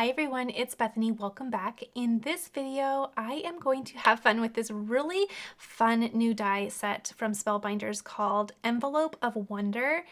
Hi everyone, it's Bethany. Welcome back. In this video, I am going to have fun with this really fun new die set from Spellbinders called Envelope of Wonder.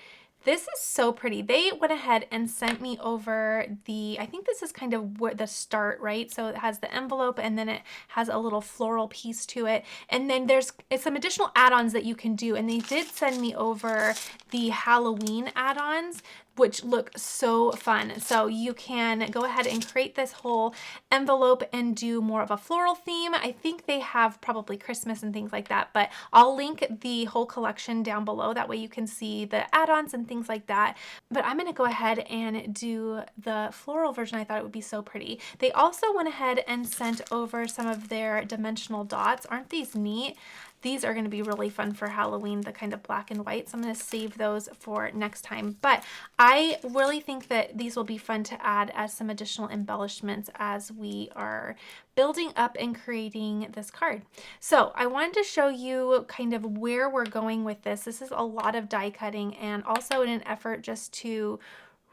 This is so pretty. They went ahead and sent me over I think this is kind of where the start, right? So it has the envelope and then it has a little floral piece to it. And then there's some additional add-ons that you can do. And they did send me over the Halloween add-ons, which look so fun. So you can go ahead and create this whole envelope and do more of a floral theme. I think they have probably Christmas and things like that, but I'll link the whole collection down below. That way you can see the add-ons and things like that. But I'm gonna go ahead and do the floral version. I thought it would be so pretty. They also went ahead and sent over some of their dimensional dots. Aren't these neat? These are going to be really fun for Halloween, the kind of black and white. So I'm going to save those for next time. But I really think that these will be fun to add as some additional embellishments as we are building up and creating this card. So I wanted to show you kind of where we're going with this. This is a lot of die cutting, and also in an effort just to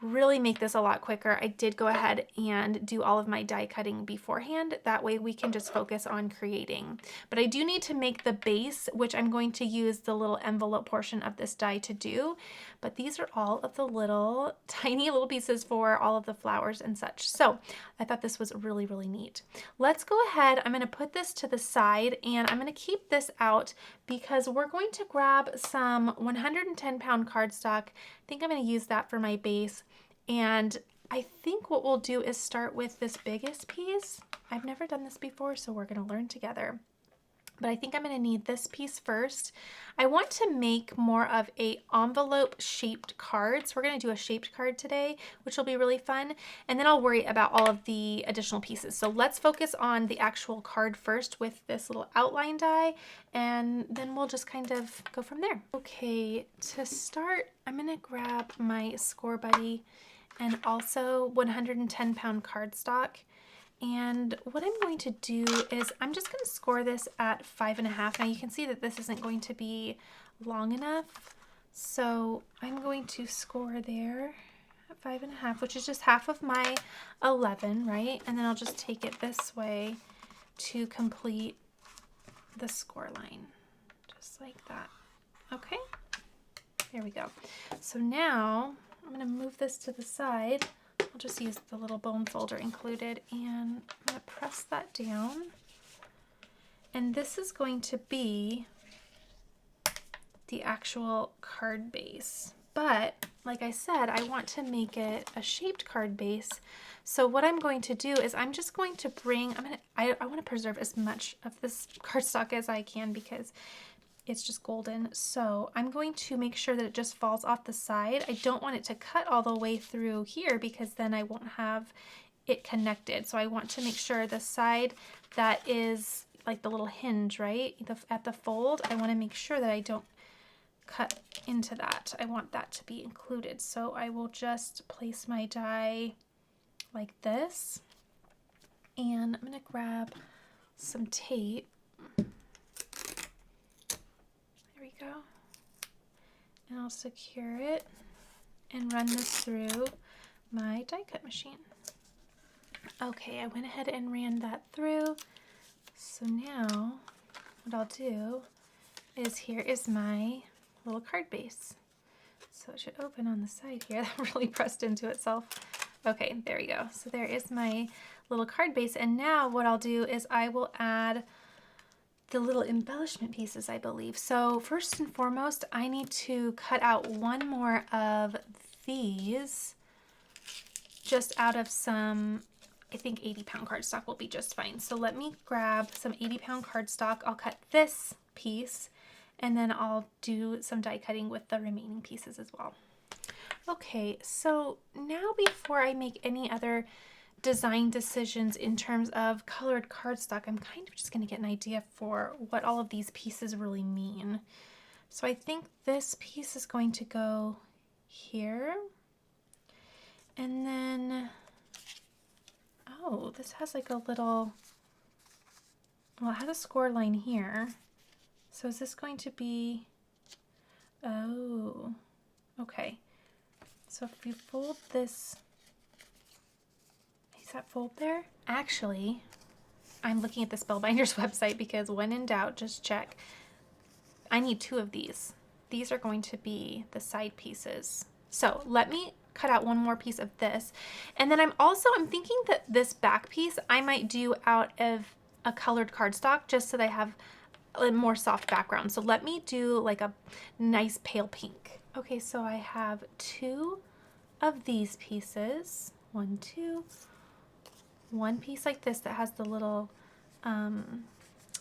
really make this a lot quicker, I did go ahead and do all of my die cutting beforehand. That way we can just focus on creating. But I do need to make the base, which I'm going to use the little envelope portion of this die to do. But these are all of the little tiny little pieces for all of the flowers and such. So I thought this was really, really neat. Let's go ahead. I'm going to put this to the side and I'm going to keep this out because we're going to grab some 110-pound cardstock. I think I'm going to use that for my base. And I think what we'll do is start with this biggest piece. I've never done this before, so we're going to learn together. But I think I'm going to need this piece first. I want to make more of a envelope shaped card. So we're going to do a shaped card today, which will be really fun. And then I'll worry about all of the additional pieces. So let's focus on the actual card first with this little outline die, and then we'll just kind of go from there. Okay, to start, I'm going to grab my Score Buddy and also 110-pound cardstock. And what I'm going to do is I'm just going to score this at 5.5. Now you can see that this isn't going to be long enough. So I'm going to score there at 5.5, which is just half of my 11, right? And then I'll just take it this way to complete the score line, just like that. Okay, there we go. So now I'm going to move this to the side. I'll just use the little bone folder included, and I'm going to press that down. And this is going to be the actual card base. But like I said, I want to make it a shaped card base. So what I'm going to do is I'm just going to bring, I want to preserve as much of this cardstock as I can because it's just golden. So I'm going to make sure that it just falls off the side. I don't want it to cut all the way through here because then I won't have it connected. So I want to make sure the side that is like the little hinge, right? At the fold, I want to make sure that I don't cut into that. I want that to be included. So I will just place my die like this. And I'm going to grab some tape. Go, and I'll secure it and run this through my die cut machine. Okay, I went ahead and ran that through. So now what I'll do is here is my little card base. So it should open on the side here. That really pressed into itself. Okay, there we go. So there is my little card base. And now what I'll do is I will add the little embellishment pieces, I believe. So first and foremost, I need to cut out one more of these just out of some, I think 80-pound cardstock will be just fine. So let me grab some 80-pound cardstock. I'll cut this piece and then I'll do some die cutting with the remaining pieces as well. Okay, so now before I make any other design decisions in terms of colored cardstock, I'm kind of just going to get an idea for what all of these pieces really mean. So I think this piece is going to go here. And then, oh, this has like a little, well, it has a score line here. So is this going to be, oh, okay. So if we fold this that fold there? Actually, I'm looking at the Spellbinders website because when in doubt, just check. I need 2 of these. These are going to be the side pieces. So let me cut out one more piece of this. And then I'm thinking that this back piece I might do out of a colored cardstock just so they have a more soft background. So let me do like a nice pale pink. Okay, so I have 2 of these pieces. 1, 2. One piece like this that has the little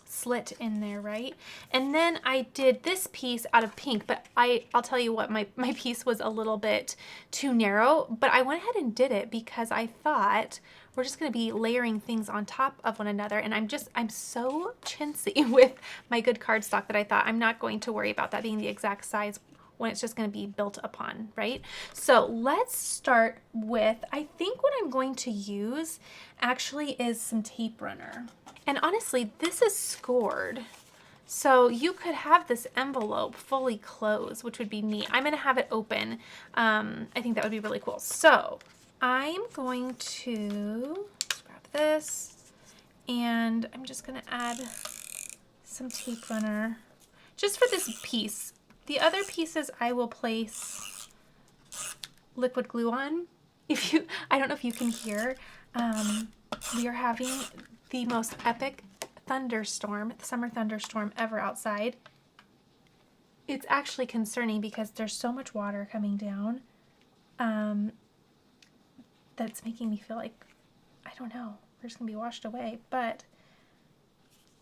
slit in there, right? And then I did this piece out of pink, but I'll tell you what, my piece was a little bit too narrow, but I went ahead and did it because I thought we're just gonna be layering things on top of one another, and I'm so chintzy with my good cardstock that I thought I'm not going to worry about that being the exact size when it's just going to be built upon, right? So let's start with, I think what I'm going to use actually is some tape runner. And honestly, this is scored. So you could have this envelope fully closed, which would be neat. I'm going to have it open. I think that would be really cool. So I'm going to grab this and I'm just going to add some tape runner just for this piece. The other pieces I will place liquid glue on. I don't know if you can hear, we are having the most epic thunderstorm, summer thunderstorm ever outside. It's actually concerning because there's so much water coming down that's making me feel like, I don't know, we're just gonna be washed away, but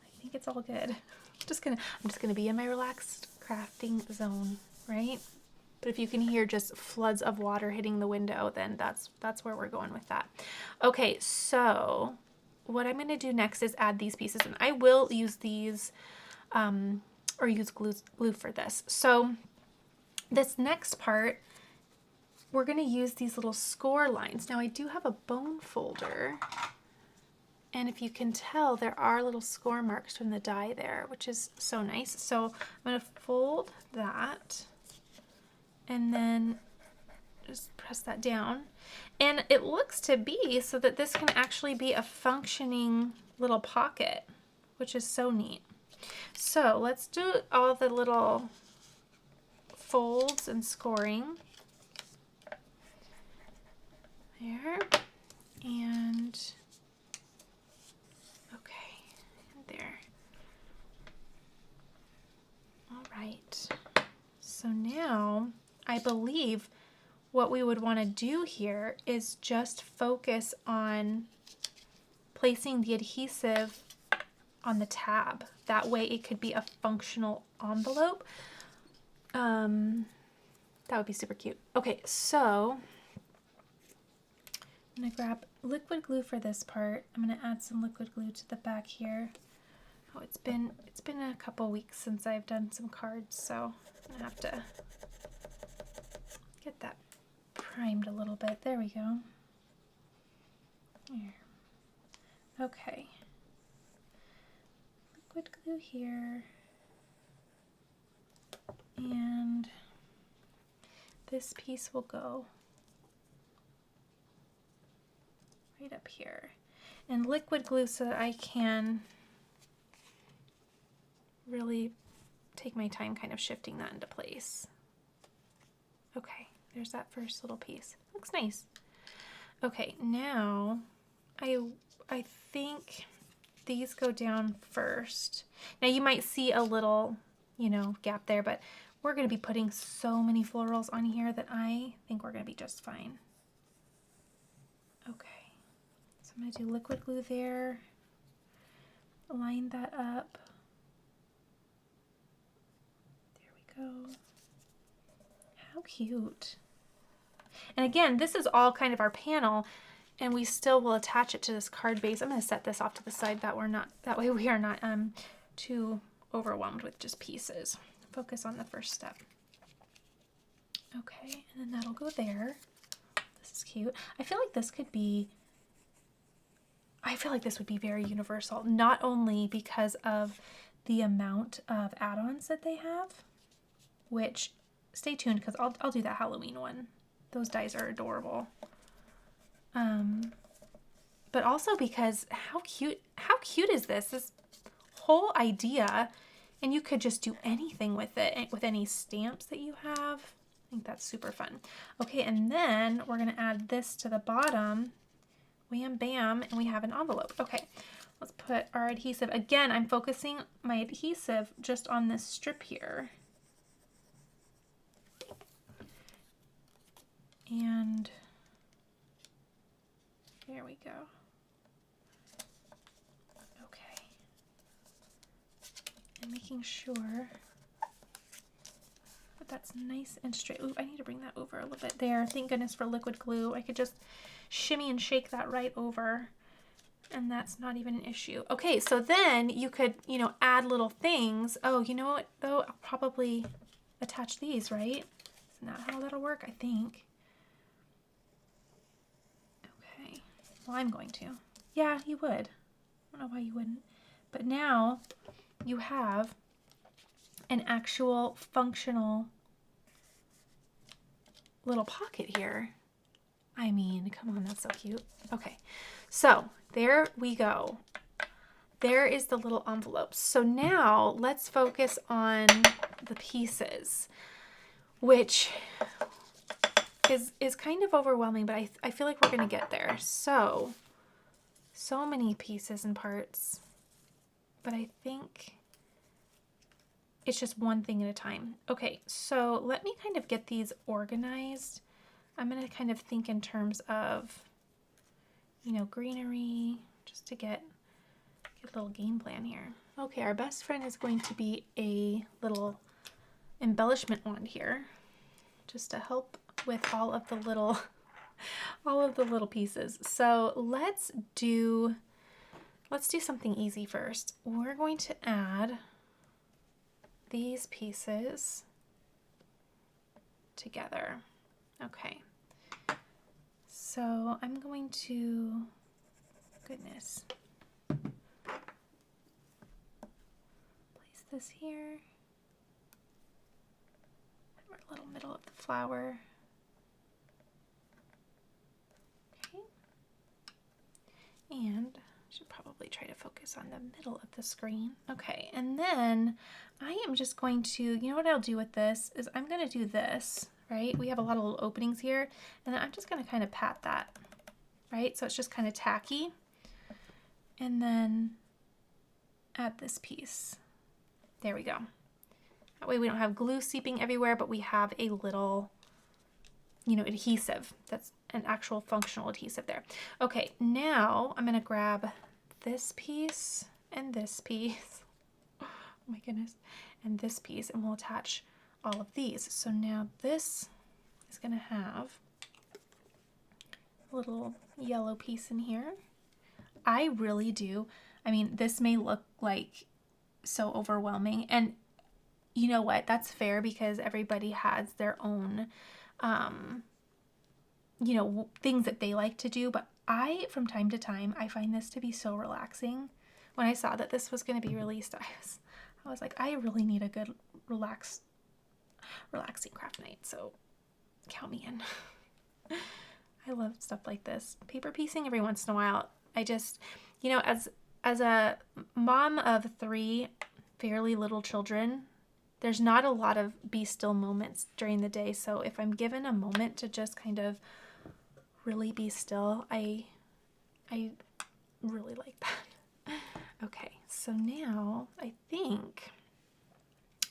I think it's all good. I'm just gonna be in my relaxed crafting zone, right? But if you can hear just floods of water hitting the window, then that's where we're going with that. Okay, so what I'm gonna do next is add these pieces, and I will use these or use glue for this. So this next part, we're gonna use these little score lines. Now I do have a bone folder, and if you can tell, there are little score marks from the die there, which is so nice. So I'm gonna fold that and then just press that down. And it looks to be so that this can actually be a functioning little pocket, which is so neat. So let's do all the little folds and scoring. There, and there. All right. So now I believe what we would want to do here is just focus on placing the adhesive on the tab. That way it could be a functional envelope. That would be super cute. Okay, so I'm gonna grab liquid glue for this part. I'm gonna add some liquid glue to the back here. Oh, it's been a couple weeks since I've done some cards, so I'm gonna have to get that primed a little bit. There we go. Here. Okay. Liquid glue here. And this piece will go right up here. And liquid glue so that I can really take my time kind of shifting that into place. Okay, there's that first little piece. Looks nice. Okay, now I think these go down first. Now you might see a little, gap there, but we're going to be putting so many florals on here that I think we're going to be just fine. Okay, so I'm going to do liquid glue there, line that up. There we go. How cute. And again, this is all kind of our panel, and we still will attach it to this card base. I'm going to set this off to the side that way we are not too overwhelmed with just pieces. Focus on the first step. Okay, and then that'll go there. This is cute. I feel like this would be very universal, not only because of the amount of add-ons that they have, which, stay tuned because I'll do that Halloween one. Those dies are adorable. but also because how cute is this whole idea? And you could just do anything with it, with any stamps that you have. I think that's super fun. Okay, and then we're gonna add this to the bottom. Wham, bam, and we have an envelope. Okay, let's put our adhesive. Again, I'm focusing my adhesive just on this strip here. And there we go. Okay. And making sure that that's nice and straight. Ooh, I need to bring that over a little bit there. Thank goodness for liquid glue. I could just shimmy and shake that right over, and that's not even an issue. Okay, so then you could, you know, add little things. Oh, you know what though? I'll probably attach these, right? Isn't that how that'll work? I think. Okay, well, I'm going to. Yeah, you would. I don't know why you wouldn't. But now you have an actual functional little pocket here. I mean, come on, that's so cute. Okay, so there we go. There is the little envelope. So now let's focus on the pieces, which is kind of overwhelming, but I feel like we're gonna get there. So many pieces and parts, but I think it's just one thing at a time. Okay, so let me kind of get these organized. I'm gonna kind of think in terms of, you know, greenery, just to get a little game plan here. Okay, our best friend is going to be a little embellishment wand here, just to help with all of the little pieces. So let's do something easy first. We're going to add these pieces together. Okay, so I'm going to, goodness, place this here. Our little middle of the flower. Okay, and I should probably try to focus on the middle of the screen. Okay, and then I am just going to, you know what I'll do with this is I'm going to do this. Right? We have a lot of little openings here, and I'm just going to kind of pat that, right? So it's just kind of tacky. And then add this piece. There we go. That way we don't have glue seeping everywhere, but we have a little, you know, adhesive. That's an actual functional adhesive there. Okay, now I'm going to grab this piece and this piece. Oh my goodness. And this piece, and we'll attach all of these. So now this is going to have a little yellow piece in here. I really do. I mean, this may look like so overwhelming, and you know what? That's fair because everybody has their own, you know, things that they like to do. But from time to time, I find this to be so relaxing. When I saw that this was going to be released, I was like, I really need a good relaxing craft night, so count me in. I love stuff like this. Paper piecing every once in a while. I just, you know, as a mom of 3 fairly little children, there's not a lot of be still moments during the day. So if I'm given a moment to just kind of really be still, I really like that. Okay, so now I think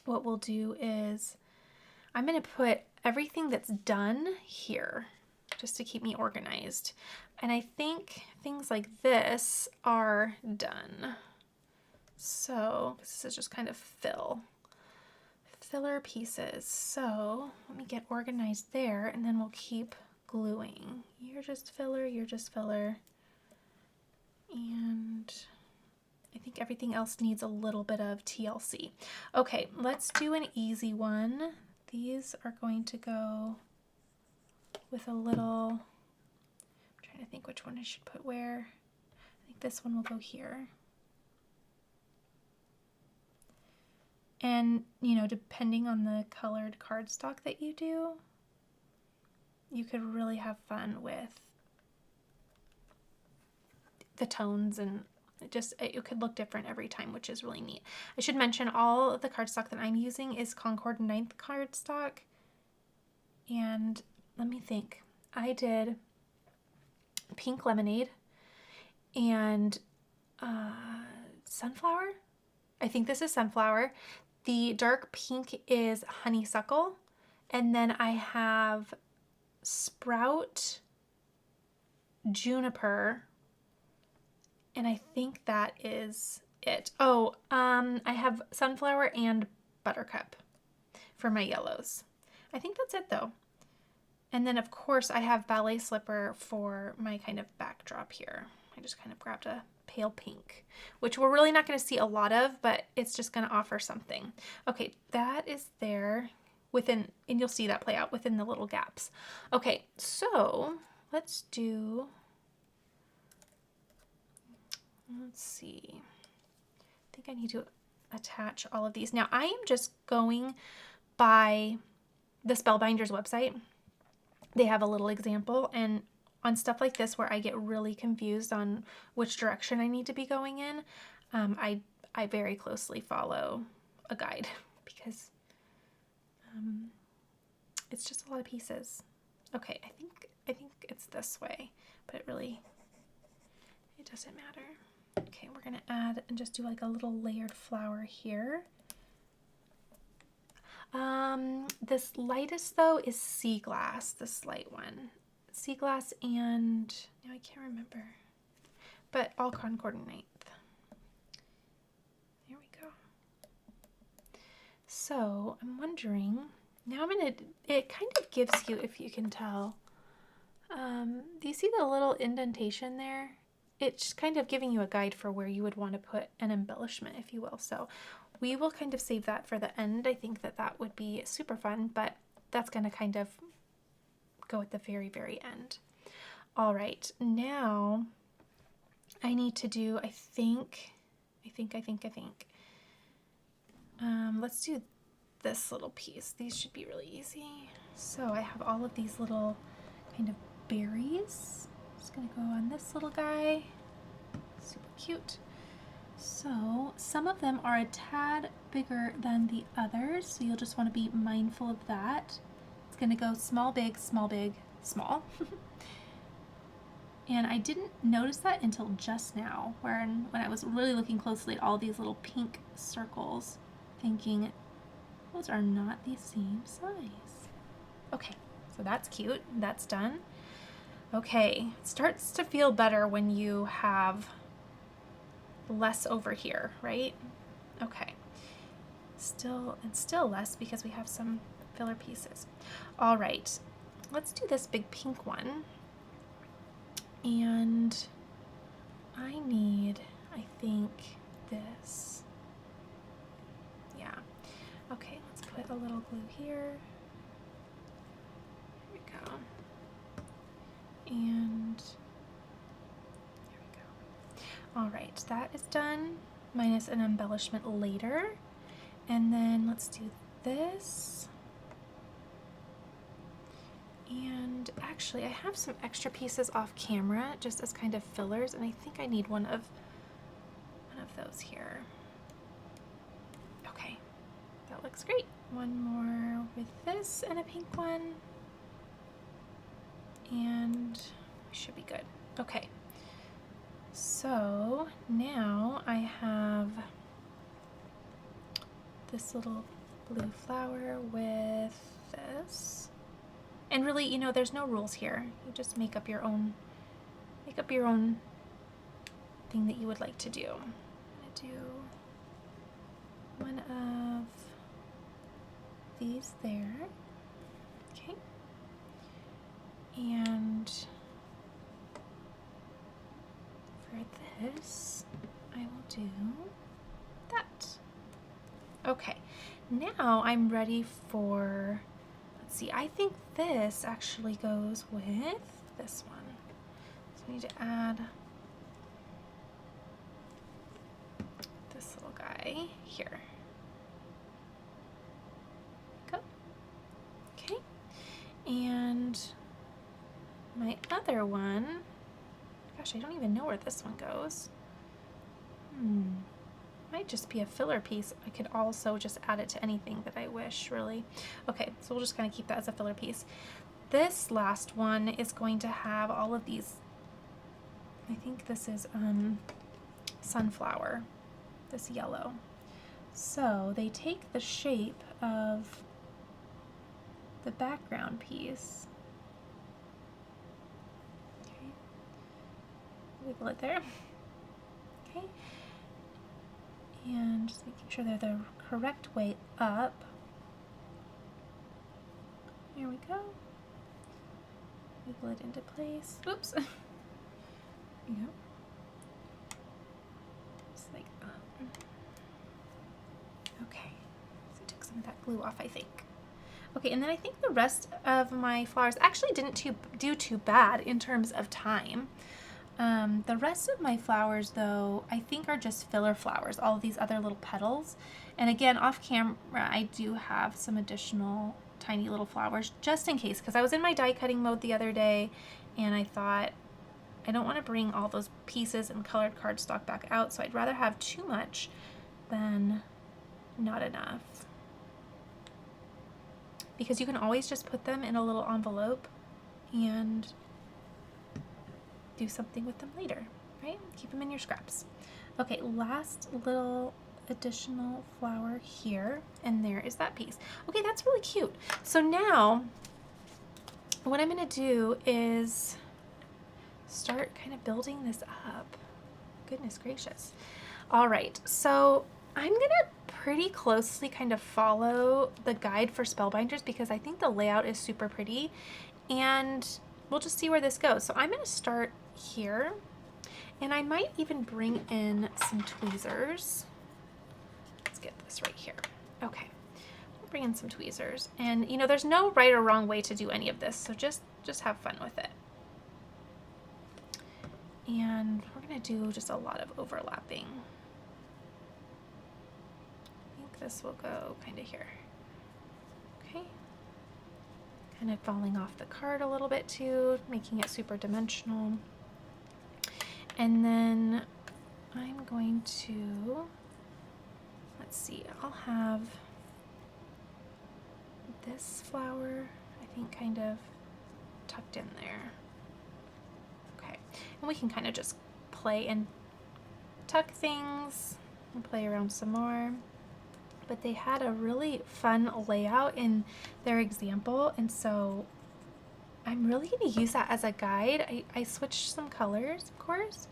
what we'll do is I'm going to put everything that's done here just to keep me organized. And I think things like this are done. So this is just kind of filler pieces. So let me get organized there, and then we'll keep gluing. You're just filler, you're just filler. And I think everything else needs a little bit of TLC. Okay, let's do an easy one. These are going to go with a little, I'm trying to think which one I should put where. I think this one will go here. And, you know, depending on the colored cardstock that you do, you could really have fun with the tones, and it could look different every time, which is really neat. I should mention all of the cardstock that I'm using is Concord 9th cardstock. And let me think. I did Pink Lemonade and Sunflower. I think this is Sunflower. The dark pink is Honeysuckle. And then I have Sprout, Juniper, and I think that is it. Oh, I have Sunflower and Buttercup for my yellows. I think that's it though. And then of course I have Ballet Slipper for my kind of backdrop here. I just kind of grabbed a pale pink, which we're really not going to see a lot of, but it's just going to offer something. Okay, that is there within, and you'll see that play out within the little gaps. Okay, so let's see. I think I need to attach all of these. Now I am just going by the Spellbinders website. They have a little example, and on stuff like this where I get really confused on which direction I need to be going in, I very closely follow a guide because it's just a lot of pieces. Okay, I think it's this way, but it doesn't matter. Okay, we're gonna add and just do like a little layered flower here. This lightest though is Sea Glass, this light one. Sea Glass and, no, I can't remember, but all Concord 9th. There we go. So I'm wondering, now it kind of gives you, if you can tell, do you see the little indentation there? It's kind of giving you a guide for where you would want to put an embellishment, if you will. So we will kind of save that for the end. I think that would be super fun, but that's going to kind of go at the very, very end. All right, now I need to do, I think, let's do this little piece. These should be really easy. So I have all of these little kind of berries. Just gonna go on this little guy. Super cute. So some of them are a tad bigger than the others, so you'll just want to be mindful of that. It's gonna go small, big, small, big, small. And I didn't notice that until just now, when I was really looking closely at all these little pink circles, thinking those are not the same size. Okay, so that's cute. That's done. Okay, it starts to feel better when you have less over here, right? Okay. Still less because we have some filler pieces. All right, let's do this big pink one. And I need, I think, this. Yeah. Okay, let's put a little glue here. There we go. And there we go. All right, that is done, minus an embellishment later. And then let's do this. And actually, I have some extra pieces off camera just as kind of fillers, and I think I need one of those here. Okay, that looks great. One more with this and a pink one. And we should be good. Okay, so now I have this little blue flower with this. And really, you know, there's no rules here. You just make up your own thing that you would like to do. I'm gonna do one of these there. Okay. And for this, I will do that. Okay, now I'm ready for, let's see, I think this actually goes with this one. So I need to add this little guy here. Go. Okay, and my other one, Gosh, I don't even know where this one goes. Might just be a filler piece. I could also just add it to anything that I wish, really. Okay, so we'll just kind of keep that as a filler piece. This last one is going to have all of these, I think this is sunflower, this yellow. So they take the shape of the background piece. Okay, wiggle it there. Okay. And just making sure they're the correct way up. Here we go. Wiggle it into place. Oops. Yep. Just like that. Okay. So I took some of that glue off, I think. Okay, and then I think the rest of my flowers actually didn't do too bad in terms of time. The rest of my flowers, though, I think are just filler flowers, all of these other little petals. And again, off camera, I do have some additional tiny little flowers just in case, because I was in my die cutting mode the other day and I thought I don't want to bring all those pieces and colored cardstock back out, so I'd rather have too much than not enough. Because you can always just put them in a little envelope and do something with them later, right? Keep them in your scraps. Okay, last little additional flower here, and there is that piece. Okay, that's really cute. So now what I'm gonna do is start kind of building this up. Goodness gracious. All right, so I'm gonna pretty closely kind of follow the guide for Spellbinders because I think the layout is super pretty, and we'll just see where this goes. So I'm gonna start here, and I might even bring in some tweezers. Let's get this right here. Okay, we'll bring in some tweezers, and you know, there's no right or wrong way to do any of this, so just have fun with it. And we're gonna do just a lot of overlapping. I think this will go kind of here. Okay. Kind of falling off the card a little bit too, making it super dimensional. And then I'm going to, let's see, I'll have this flower, I think, kind of tucked in there. Okay, and we can kind of just play and tuck things and play around some more. But they had a really fun layout in their example, and so I'm really going to use that as a guide. I switched some colors, of course,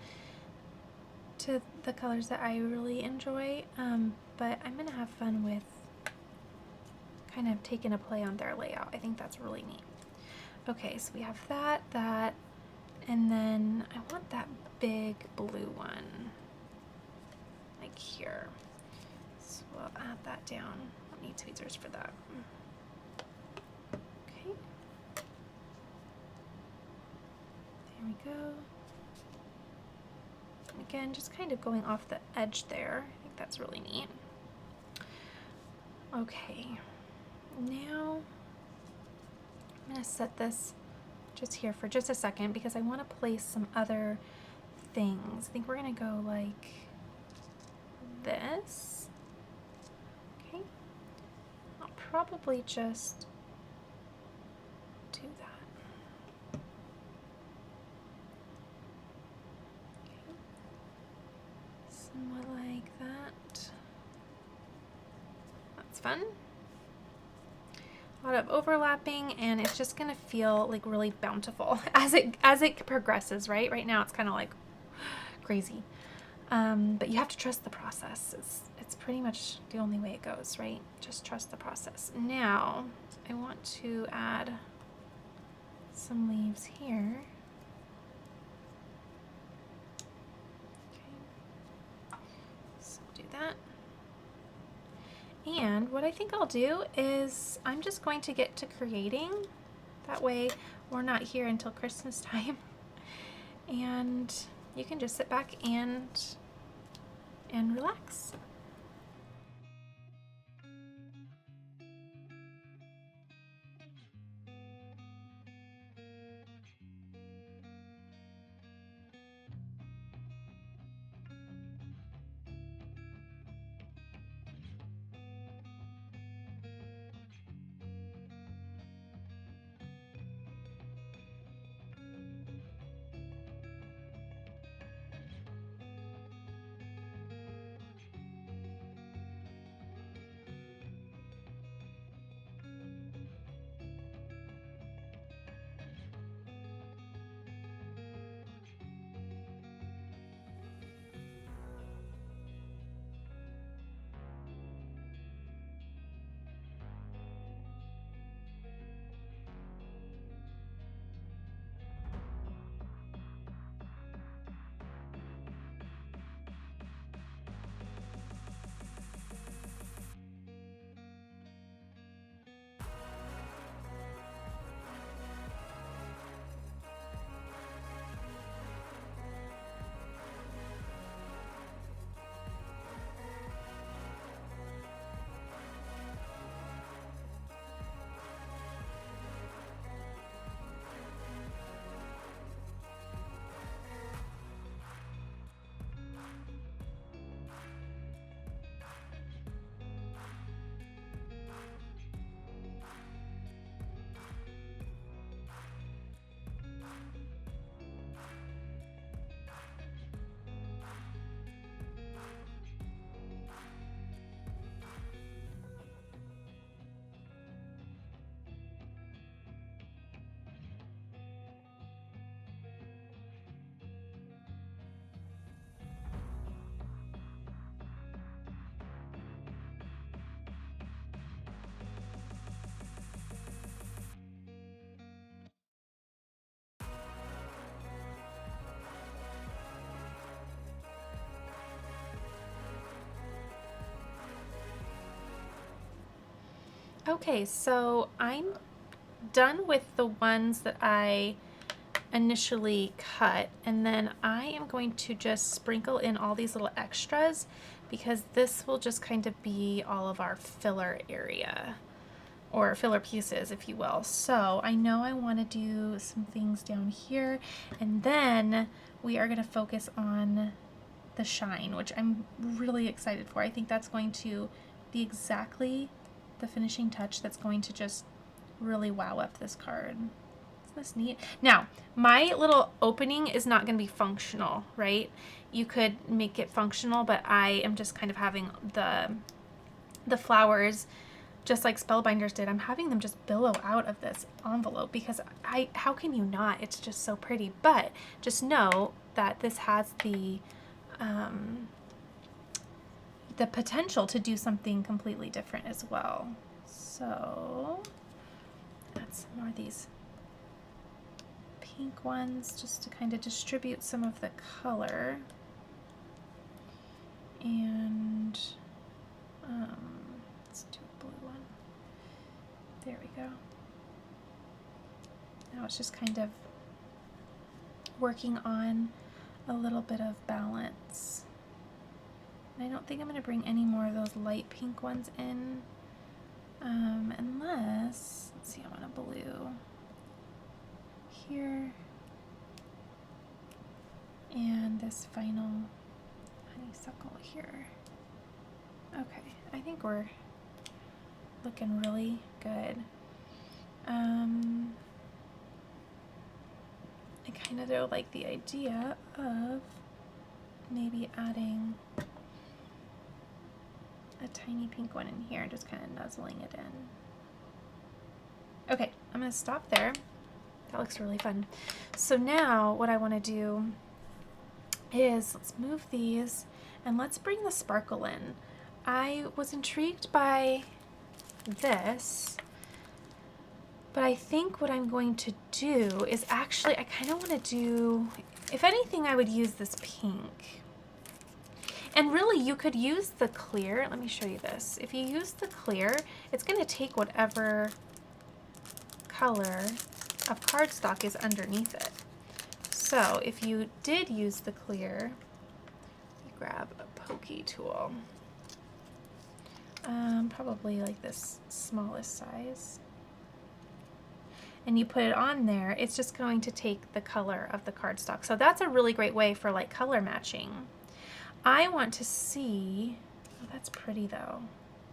to the colors that I really enjoy, but I'm going to have fun with kind of taking a play on their layout. I think that's really neat. Okay, so we have that, and then I want that big blue one, like here. So we'll add that down. Don't need tweezers for that. Okay. There we go. And again, just kind of going off the edge there. I think that's really neat. Okay, now I'm going to set this just here for just a second because I want to place some other things. I think we're going to go like this. Okay, I'll probably just do that. Okay. Somewhat like that. That's fun. A lot of overlapping, and it's just gonna feel like really bountiful as it progresses, right? Right now it's kind of like crazy, but you have to trust the process. It's pretty much the only way it goes, right? Just trust the process. Now I want to add some leaves here. Okay, so do that. And what I think I'll do is I'm just going to get to creating. That way we're not here until Christmas time. And you can just sit back and relax. Okay, so I'm done with the ones that I initially cut, and then I am going to just sprinkle in all these little extras because this will just kind of be all of our filler area, or filler pieces, if you will. So I know I want to do some things down here, and then we are going to focus on the shine, which I'm really excited for. I think that's going to be exactly the finishing touch that's going to just really wow up this card. Isn't this neat? Now, my little opening is not going to be functional, right? You could make it functional, but I am just kind of having the flowers, just like Spellbinders did, I'm having them just billow out of this envelope because how can you not? It's just so pretty. But just know that this has the potential to do something completely different as well. So add some more of these pink ones just to kind of distribute some of the color. And let's do a blue one. There we go. Now it's just kind of working on a little bit of balance. And I don't think I'm going to bring any more of those light pink ones in, unless, let's see, I want a blue here, and this final honeysuckle here. Okay, I think we're looking really good. I kind of do like the idea of maybe adding a tiny pink one in here and just kind of nuzzling it in. Okay, I'm going to stop there. That looks really fun. So now what I want to do is let's move these and let's bring the sparkle in. I was intrigued by this, but I think what I'm going to do is actually, I kind of want to do, if anything, I would use this pink. And really, you could use the clear. Let me show you this. If you use the clear, it's going to take whatever color of cardstock is underneath it. So if you did use the clear, you grab a pokey tool, probably like this smallest size, and you put it on there, it's just going to take the color of the cardstock. So that's a really great way for like color matching. I want to see, oh, that's pretty though.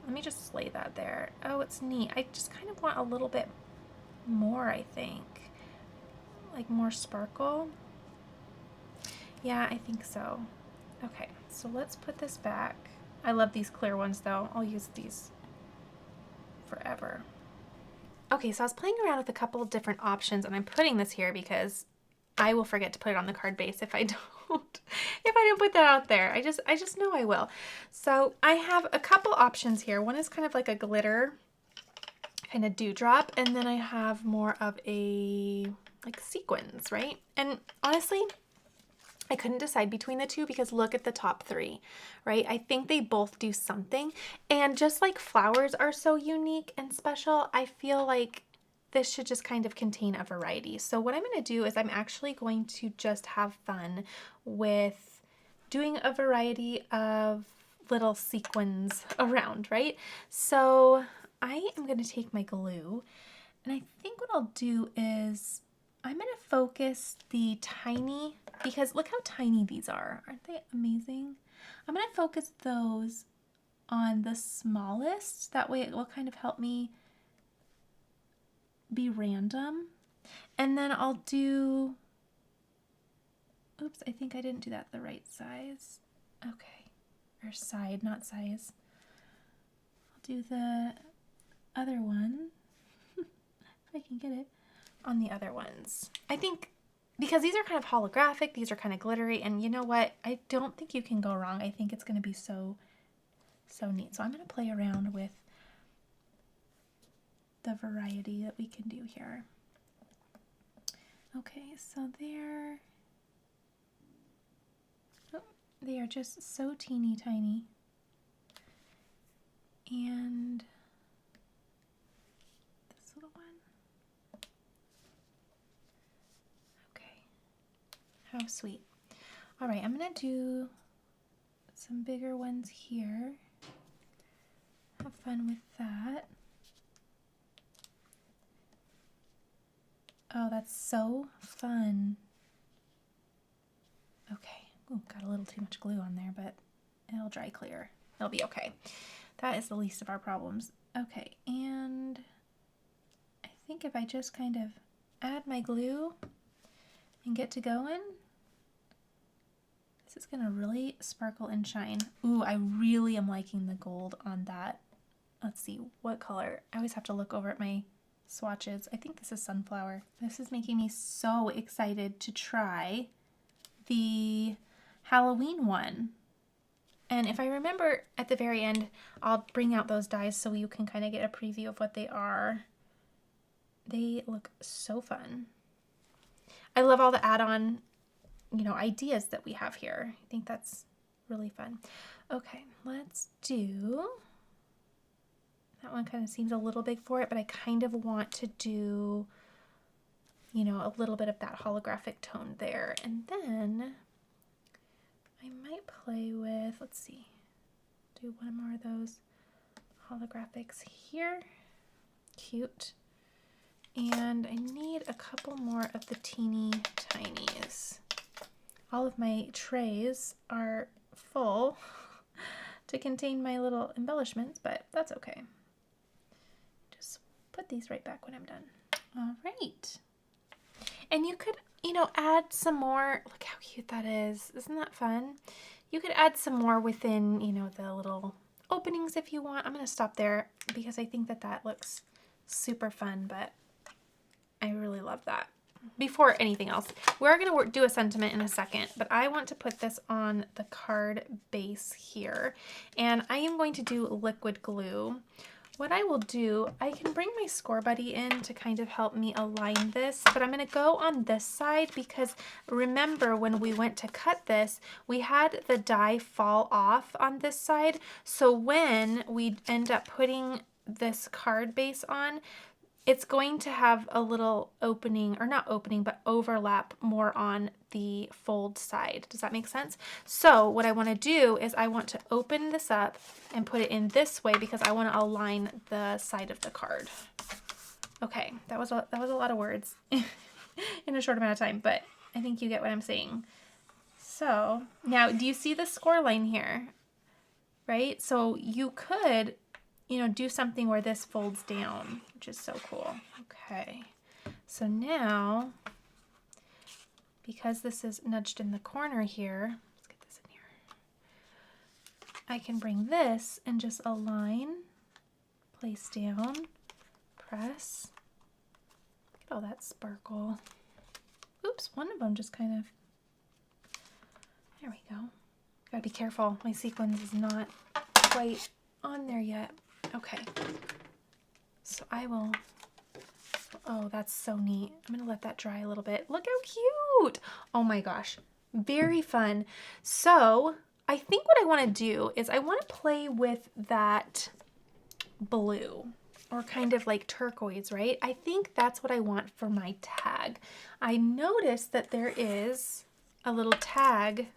Let me just lay that there. Oh, it's neat. I just kind of want a little bit more, I think. Like more sparkle. Yeah, I think so. Okay, so let's put this back. I love these clear ones though. I'll use these forever. Okay, so I was playing around with a couple of different options, and I'm putting this here because I will forget to put it on the card base if I don't put that out there. I just know I will. So I have a couple options here. One is kind of like a glitter kind of dewdrop, and then I have more of a like sequins, right? And honestly, I couldn't decide between the two because look at the top three, right? I think they both do something. And just like flowers are so unique and special, I feel like this should just kind of contain a variety. So what I'm going to do is I'm actually going to just have fun with doing a variety of little sequins around, right? So I am going to take my glue, and I think what I'll do is I'm going to focus the tiny, because look how tiny these are. Aren't they amazing? I'm going to focus those on the smallest. That way it will kind of help me be random. And then I'll do, oops, I think I didn't do that the right size. Okay, or side, not size. I'll do the other one, if I can get it, on the other ones. I think because these are kind of holographic, these are kind of glittery, and you know what? I don't think you can go wrong. I think it's going to be so neat. So I'm going to play around with the variety that we can do here. Okay, so they are just so teeny tiny. And How sweet. All right, I'm gonna do some bigger ones here. Have fun with that. Oh, that's so fun. Okay. Ooh, got a little too much glue on there, but it'll dry clear. It'll be okay. That is the least of our problems. Okay, and I think if I just kind of add my glue and get to going, this is gonna really sparkle and shine. Ooh, I really am liking the gold on that. Let's see, what color? I always have to look over at my swatches. I think this is Sunflower. This is making me so excited to try the Halloween one. And if I remember at the very end, I'll bring out those dies so you can kind of get a preview of what they are. They look so fun. I love all the add-on, you know, ideas that we have here. I think that's really fun. Okay, let's do, that one kind of seems a little big for it, but I kind of want to do, you know, a little bit of that holographic tone there. And then I might play with, let's see, do one more of those holographics here. Cute. And I need a couple more of the teeny tinies. All of my trays are full to contain my little embellishments, but that's okay. Just put these right back when I'm done. All right. And you could, you know, add some more. Look how cute that is. Isn't that fun? You could add some more within, you know, the little openings if you want. I'm going to stop there because I think that that looks super fun, but I really love that. Before anything else, we're going to do a sentiment in a second, but I want to put this on the card base here, and I am going to do liquid glue. What I will do, I can bring my Score Buddy in to kind of help me align this, but I'm going to go on this side because remember when we went to cut this, we had the die fall off on this side. So when we end up putting this card base on, it's going to have a little opening, or not opening, but overlap more on the fold side. Does that make sense? So what I want to do is I want to open this up and put it in this way because I want to align the side of the card. Okay, that was a lot of words in a short amount of time, but I think you get what I'm saying. So now, do you see the score line here? Right? So you could, you know, do something where this folds down, which is so cool. Okay, so now, because this is nudged in the corner here, let's get this in here, I can bring this and just align, place down, press. Look at all that sparkle. Oops, one of them just kind of, there we go. Gotta be careful, my sequins is not quite on there yet. Okay, so I will, oh, that's so neat. I'm gonna let that dry a little bit. Look how cute. Oh my gosh, very fun. So I think what I wanna do is I wanna play with that blue, or kind of like turquoise, right? I think that's what I want for my tag. I noticed that there is a little tag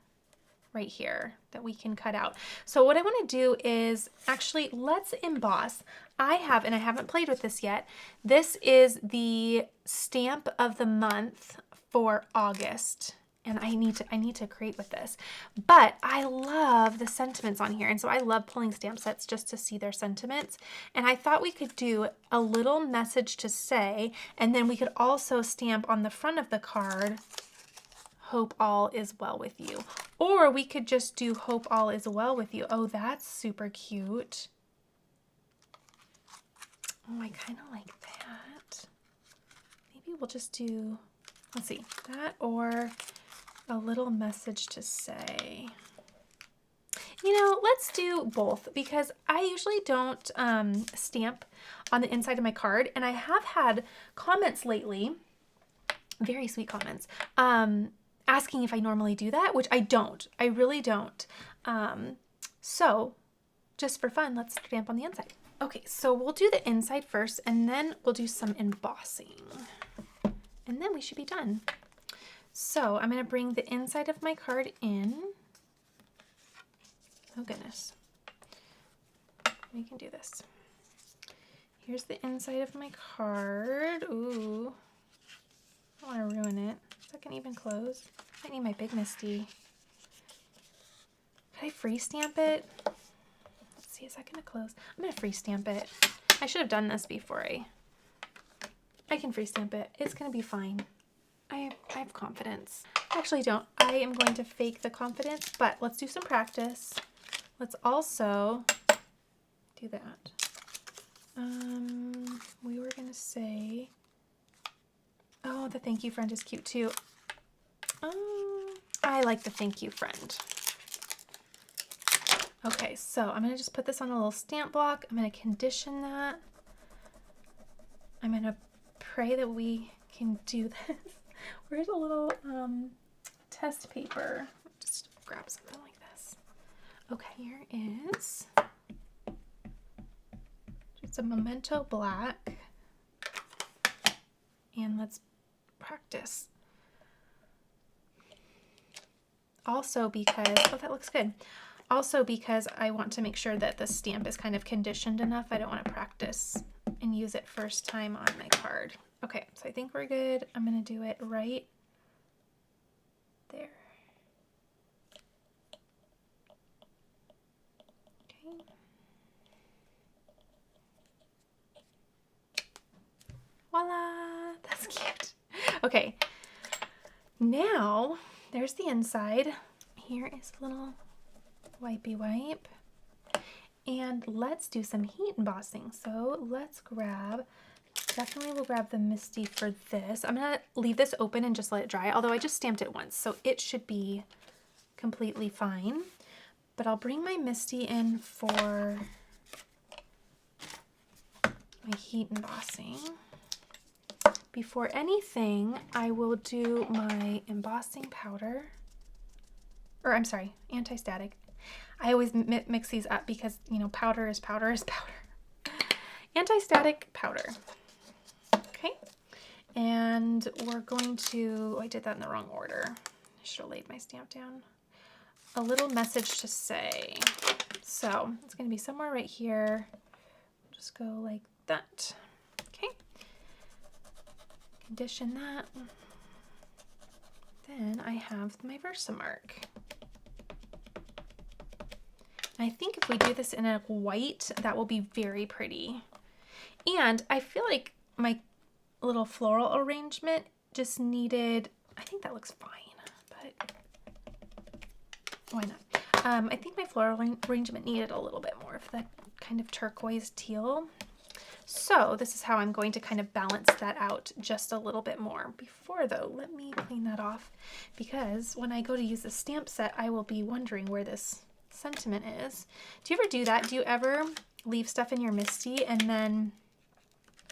right here that we can cut out. So what I want to do is actually, let's emboss. I have, and I haven't played with this yet, this is the stamp of the month for August, and I need to create with this. But I love the sentiments on here, and so I love pulling stamp sets just to see their sentiments. And I thought we could do a little message to say, and then we could also stamp on the front of the card, hope all is well with you. Or we could just do hope all is well with you. Oh, that's super cute. Oh, I kind of like that. Maybe we'll just do, let's see, that or a little message to say. You know, let's do both because I usually don't stamp on the inside of my card, and I have had comments lately, very sweet comments, asking if I normally do that, which I don't. I really don't. So just for fun, let's stamp on the inside. Okay, so we'll do the inside first, and then we'll do some embossing, and then we should be done. So I'm going to bring the inside of my card in. Oh goodness. We can do this. Here's the inside of my card. Ooh. I don't want to ruin it. Is that going to even close? I need my big Misty. Can I free stamp it? Let's see, is that going to close? I'm going to free stamp it. I should have done this before I can free stamp it. It's going to be fine. I have confidence. Actually don't. I am going to fake the confidence, but let's do some practice. Let's also do that. We were going to say, oh, the thank you friend is cute too. I like the thank you friend. Okay, so I'm going to just put this on a little stamp block. I'm going to condition that. I'm going to pray that we can do this. Where's a little test paper? Just grab something like this. Okay, here is just a Memento black. And let's practice. Also because, oh, that looks good. Also because I want to make sure that the stamp is kind of conditioned enough. I don't want to practice and use it first time on my card. Okay, so I think we're good. I'm going to do it right there. Okay. Voila, that's cute. Okay, now there's the inside. Here is a little wipey wipe. And let's do some heat embossing. So let's grab, definitely we'll grab the Misty for this. I'm gonna leave this open and just let it dry, although I just stamped it once, so it should be completely fine. But I'll bring my Misty in for my heat embossing. Before anything, I will do my embossing powder, or I'm sorry, anti-static. I always mix these up because, you know, powder is powder is powder. Anti-static powder. Okay. And we're going to, oh, I did that in the wrong order. I should have laid my stamp down. A little message to say. So it's going to be somewhere right here. Just go like that. Okay. Condition that. Then I have my Versamark. I think if we do this in a white, that will be very pretty. And I feel like my little floral arrangement just needed, I think that looks fine, but why not? I think my floral arrangement needed a little bit more of that kind of turquoise teal. So this is how I'm going to kind of balance that out just a little bit more. Before though, let me clean that off, because when I go to use the stamp set, I will be wondering where this sentiment is. Do you ever do that? Do you ever leave stuff in your Misty and then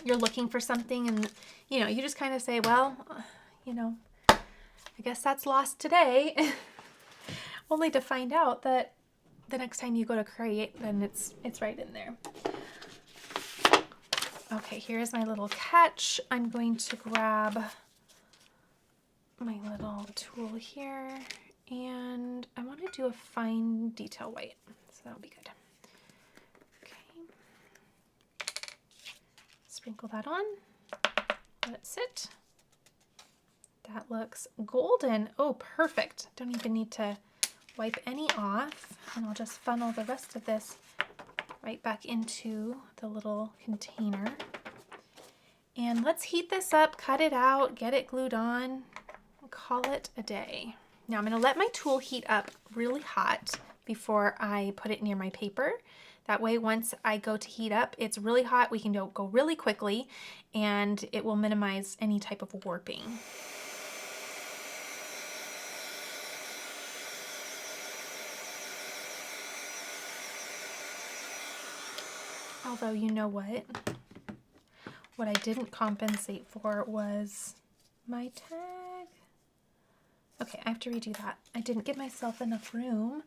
you're looking for something and, you know, you just kind of say, well, you know, I guess that's lost today. Only to find out that the next time you go to create, then it's right in there. Okay, here's my little catch. I'm going to grab my little tool here. And I want to do a fine detail white, so that'll be good. Okay. Sprinkle that on. Let it sit. That looks golden. Oh, perfect. Don't even need to wipe any off. And I'll just funnel the rest of this right back into the little container. And let's heat this up, cut it out, get it glued on, and call it a day. Now I'm going to let my tool heat up really hot before I put it near my paper. That way once I go to heat up, it's really hot, we can go really quickly, and it will minimize any type of warping. Although, you know what? What I didn't compensate for was my tag. Okay, I have to redo that. I didn't give myself enough room.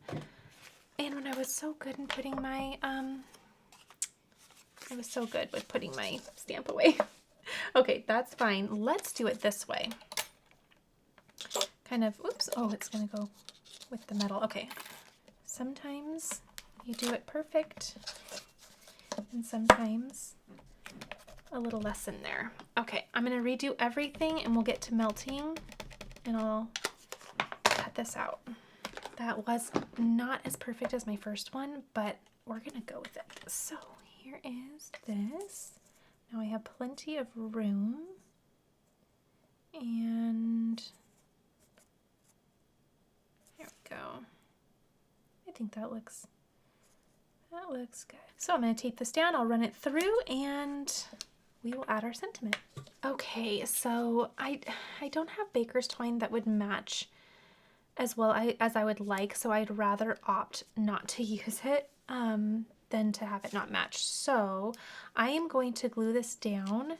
And when I was so good in putting my, I was so good with putting my stamp away. Okay, that's fine. Let's do it this way. kind of, oops, oh, it's gonna go with the metal. Okay, sometimes you do it perfect, and sometimes a little less in there. Okay, I'm gonna redo everything and we'll get to melting, and I'll cut this out. That was not as perfect as my first one, but we're gonna go with it. So here is this. Now I have plenty of room, and there we go. I think that looks good. So I'm gonna tape this down, I'll run it through, and we will add our sentiment. Okay, so I don't have baker's twine that would match as well as I would like, so I'd rather opt not to use it than to have it not match. So I am going to glue this down,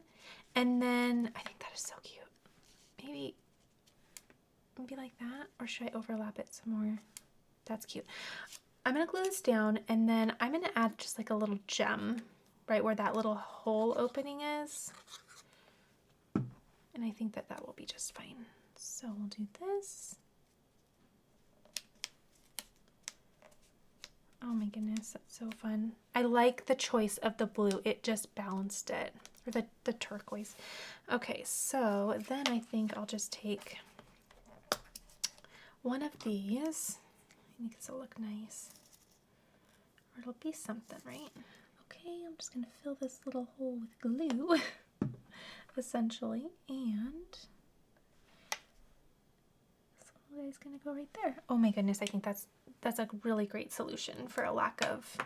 and then I think that is so cute. Maybe like that, or should I overlap it some more? That's cute. I'm gonna glue this down, and then I'm gonna add just like a little gem right where that little hole opening is. And I think that will be just fine. So we'll do this. Oh my goodness, that's so fun. I like the choice of the blue. It just balanced it. Or the turquoise. Okay, so then I think I'll just take one of these. I think it'll look nice. Or it'll be something, right? Okay, I'm just gonna fill this little hole with glue, essentially, and this little guy's gonna go right there. Oh my goodness, I think that's a really great solution for a lack of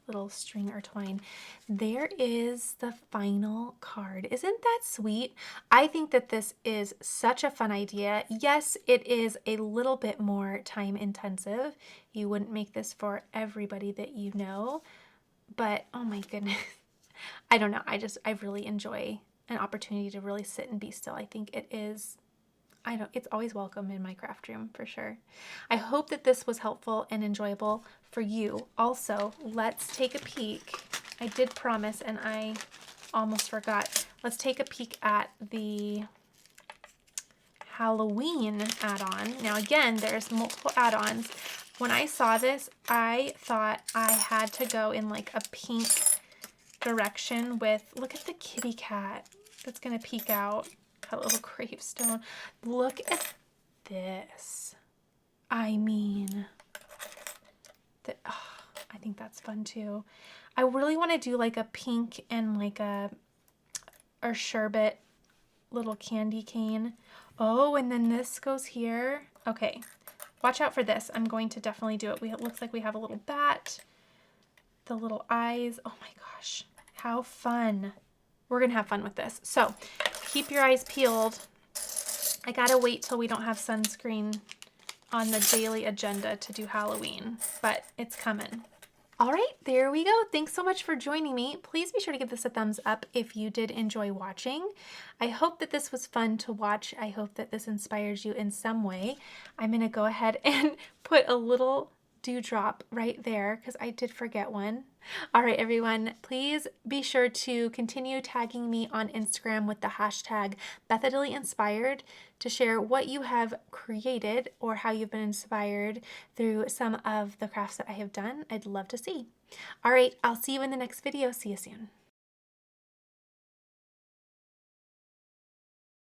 little string or twine. There is the final card. Isn't that sweet? I think that this is such a fun idea. Yes, it is a little bit more time intensive. You wouldn't make this for everybody that you know, but oh my goodness. I don't know. I really enjoy an opportunity to really sit and be still. I think it is, it's always welcome in my craft room for sure. I hope that this was helpful and enjoyable for you. Also, let's take a peek. I did promise and I almost forgot. Let's take a peek at the Halloween add-on. Now again, there's multiple add-ons. When I saw this, I thought I had to go in like a pink direction with, look at the kitty cat that's gonna peek out. Got a little gravestone. Look at this. I mean, I think that's fun too. I really want to do like a pink and like a sherbet little candy cane. Oh, and then this goes here. Okay, watch out for this. I'm going to definitely do it. It looks like we have a little bat, the little eyes. Oh my gosh, how fun. We're gonna have fun with this. So keep your eyes peeled. I gotta wait till we don't have sunscreen on the daily agenda to do Halloween, but it's coming. All right, there we go. Thanks so much for joining me. Please be sure to give this a thumbs up if you did enjoy watching. I hope that this was fun to watch. I hope that this inspires you in some way. I'm gonna go ahead and put a little dewdrop right there because I did forget one. All right, everyone, please be sure to continue tagging me on Instagram with the hashtag BethAdilieInspired to share what you have created or how you've been inspired through some of the crafts that I have done. I'd love to see. All right, I'll see you in the next video. See you soon.